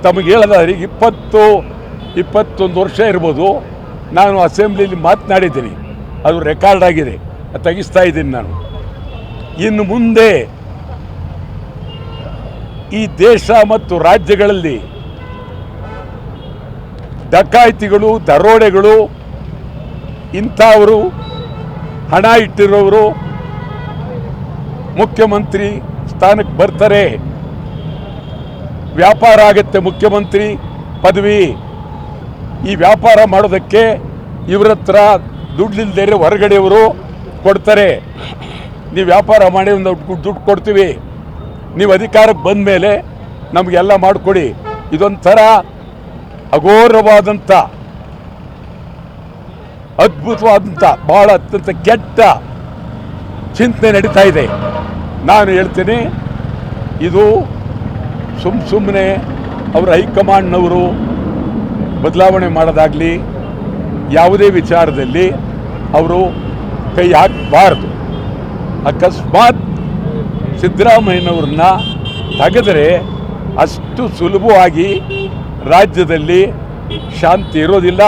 ತಮಗೆ ಹೇಳೋದಾದ್ರೆ 21 ವರ್ಷ ಇರ್ಬೋದು, ನಾನು ಅಸೆಂಬ್ಲಿಲಿ ಮಾತನಾಡಿದ್ದೀನಿ, ಅದು ರೆಕಾರ್ಡ್ ಆಗಿದೆ, ತೆಗಿಸ್ತಾ ಇದ್ದೀನಿ ನಾನು. ಇನ್ನು ಮುಂದೆ ಈ ದೇಶ ಮತ್ತು ರಾಜ್ಯಗಳಲ್ಲಿ ಡಕಾಯಿತಿಗಳು, ದರೋಡೆಗಳು, ಇಂಥವರು ಹಣ ಇಟ್ಟಿರೋರು ಮುಖ್ಯಮಂತ್ರಿ ಸ್ಥಾನಕ್ಕೆ ಬರ್ತಾರೆ, ವ್ಯಾಪಾರ ಆಗುತ್ತೆ ಮುಖ್ಯಮಂತ್ರಿ ಪದವಿ. ಈ ವ್ಯಾಪಾರ ಮಾಡೋದಕ್ಕೆ ಇವ್ರ ಹತ್ರ ದುಡ್ಡಿಲ್ದೇ ಹೊರಗಡೆಯವರು ಕೊಡ್ತಾರೆ. ನೀವು ವ್ಯಾಪಾರ ಮಾಡಿ ಒಂದು ದುಡ್ಡು ಕೊಡ್ತೀವಿ, ನೀವು ಅಧಿಕಾರಕ್ಕೆ ಬಂದ ಮೇಲೆ ನಮಗೆಲ್ಲ ಮಾಡಿಕೊಡಿ. ಇದೊಂಥರ ಅಘೋರವಾದಂಥ, ಅದ್ಭುತವಾದಂಥ, ಭಾಳ ಅತ್ಯಂತ ಕೆಟ್ಟ ಚಿಂತನೆ ನಡೀತಾ ಇದೆ. ನಾನು ಹೇಳ್ತೀನಿ, ಇದು ಸುಮ್ಮನೆ ಅವರ ಹೈಕಮಾಂಡ್ನವರು ಬದಲಾವಣೆ ಮಾಡೋದಾಗಲಿ, ಯಾವುದೇ ವಿಚಾರದಲ್ಲಿ ಅವರು ಕೈ ಹಾಕಬಾರ್ದು. ಅಕಸ್ಮಾತ್ ಸಿದ್ದರಾಮಯ್ಯನವ್ರನ್ನ ತೆಗೆದರೆ ಅಷ್ಟು ಸುಲಭವಾಗಿ ರಾಜ್ಯದಲ್ಲಿ ಶಾಂತಿ ಇರೋದಿಲ್ಲ.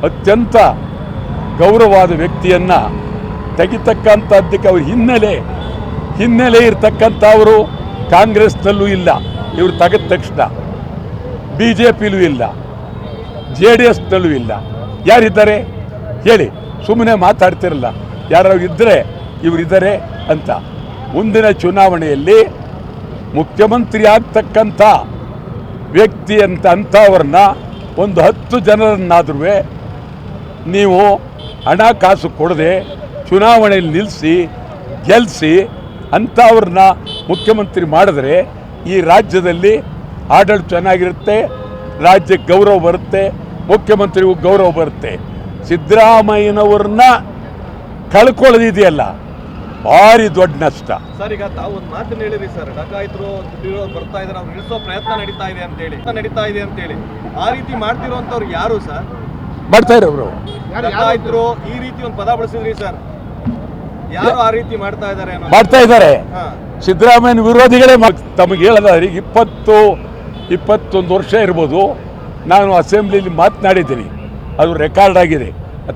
ಅತ್ಯಂತ ಗೌರವವಾದ ವ್ಯಕ್ತಿಯನ್ನು ತೆಗಿತಕ್ಕಂಥದ್ದಕ್ಕೆ ಅವ್ರ ಹಿನ್ನೆಲೆ ಇರ್ತಕ್ಕಂಥವರು ಕಾಂಗ್ರೆಸ್ನಲ್ಲೂ ಇಲ್ಲ, ಇವರು ತೆಗೆದ ತಕ್ಷಣ BJPಲೂ ಇಲ್ಲ, JDSನಲ್ಲೂ ಇಲ್ಲ. ಯಾರಿದ್ದಾರೆ ಹೇಳಿ? ಸುಮ್ಮನೆ ಮಾತಾಡ್ತಿರಲ್ಲ, ಯಾರು ಇದ್ದರೆ ಇವರಿದ್ದಾರೆ ಅಂತ. ಮುಂದಿನ ಚುನಾವಣೆಯಲ್ಲಿ ಮುಖ್ಯಮಂತ್ರಿ ಆಗ್ತಕ್ಕಂಥ ವ್ಯಕ್ತಿ ಅಂಥವ್ರನ್ನ ಒಂದು 10 ಜನರನ್ನಾದ್ರೂ ನೀವು ಹಣ ಕಾಸು ಕೊಡದೆ ಚುನಾವಣೆಯಲ್ಲಿ ನಿಲ್ಲಿಸಿ ಗೆಲ್ಲಿಸಿ ಅಂಥವ್ರನ್ನ ಮುಖ್ಯಮಂತ್ರಿ ಮಾಡಿದ್ರೆ ಈ ರಾಜ್ಯದಲ್ಲಿ ಆಡಳಿತ ಚೆನ್ನಾಗಿರುತ್ತೆ, ರಾಜ್ಯಕ್ಕೆ ಗೌರವ ಬರುತ್ತೆ, ಮುಖ್ಯಮಂತ್ರಿಗೂ ಗೌರವ ಬರುತ್ತೆ. ಸಿದ್ದರಾಮಯ್ಯನವ್ರನ್ನ ಕಳ್ಕೊಳ್ಳೋದಿದೆಯಲ್ಲ, ಭಾರಿ ದೊಡ್ಡ ನಷ್ಟ. ಸರ್, ಈಗ ತಾವು ಒಂದು ಮಾತನ್ನು ಹೇಳಿರಿ ಸರ್, ಡಕಾಯಿತರು ಬರ್ತಾ ಇದ್ದಾರೆ, ಅವ್ರು ಇಳಿಸೋ ಪ್ರಯತ್ನ ನಡೀತಾ ಇದೆ ಅಂತೇಳಿ. ಆ ರೀತಿ ಮಾಡ್ತಿರೋಂಥವ್ರು ಯಾರು ಸರ್? ಮಾಡ್ತಾ ಇರೋರು ಡಕಾಯಿತರು ಈ ರೀತಿ ಒಂದು ಪದ ಬಳಸಿದ್ರಿ ಸರ್, ಯಾರು ಆ ರೀತಿ ಮಾಡ್ತಾ ಇದ್ದಾರೆ? ಸಿದ್ದರಾಮಯ್ಯನ ವಿರೋಧಿಗಳೇ. ತಮಗೆ ಹೇಳೋದಾದ್ರೆ 21 ವರ್ಷ ಇರ್ಬೋದು, ನಾನು ಅಸೆಂಬ್ಲಿಲಿ ಮಾತನಾಡಿದ್ದೀನಿ, ಅದು ರೆಕಾರ್ಡ್ ಆಗಿದೆ,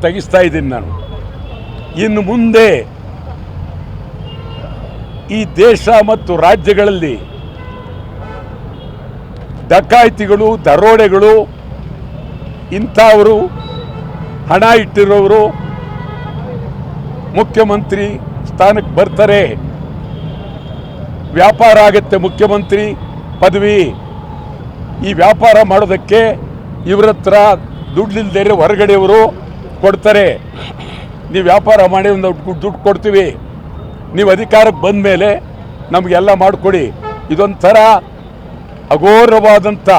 ತೆಗಿಸ್ತಾ ಇದ್ದೀನಿ ನಾನು. ಇನ್ನು ಮುಂದೆ ಈ ದೇಶ ಮತ್ತು ರಾಜ್ಯಗಳಲ್ಲಿ ಡಕಾಯಿತಿಗಳು, ದರೋಡೆಗಳು, ಇಂಥವರು ಹಣ ಇಟ್ಟಿರೋರು ಮುಖ್ಯಮಂತ್ರಿ ಸ್ಥಾನಕ್ಕೆ ಬರ್ತಾರೆ, ವ್ಯಾಪಾರ ಆಗುತ್ತೆ ಮುಖ್ಯಮಂತ್ರಿ ಪದವಿ. ಈ ವ್ಯಾಪಾರ ಮಾಡೋದಕ್ಕೆ ಇವ್ರ ಹತ್ರ ದುಡ್ಡಿಲ್ದೇ ಹೊರಗಡೆಯವರು ಕೊಡ್ತಾರೆ. ನೀವು ವ್ಯಾಪಾರ ಮಾಡಿ ಒಂದು ದುಡ್ಡು ಕೊಡ್ತೀವಿ, ನೀವು ಅಧಿಕಾರಕ್ಕೆ ಬಂದ ಮೇಲೆ ನಮಗೆಲ್ಲ ಮಾಡಿಕೊಡಿ. ಇದೊಂಥರ ಅಘೋರವಾದಂಥ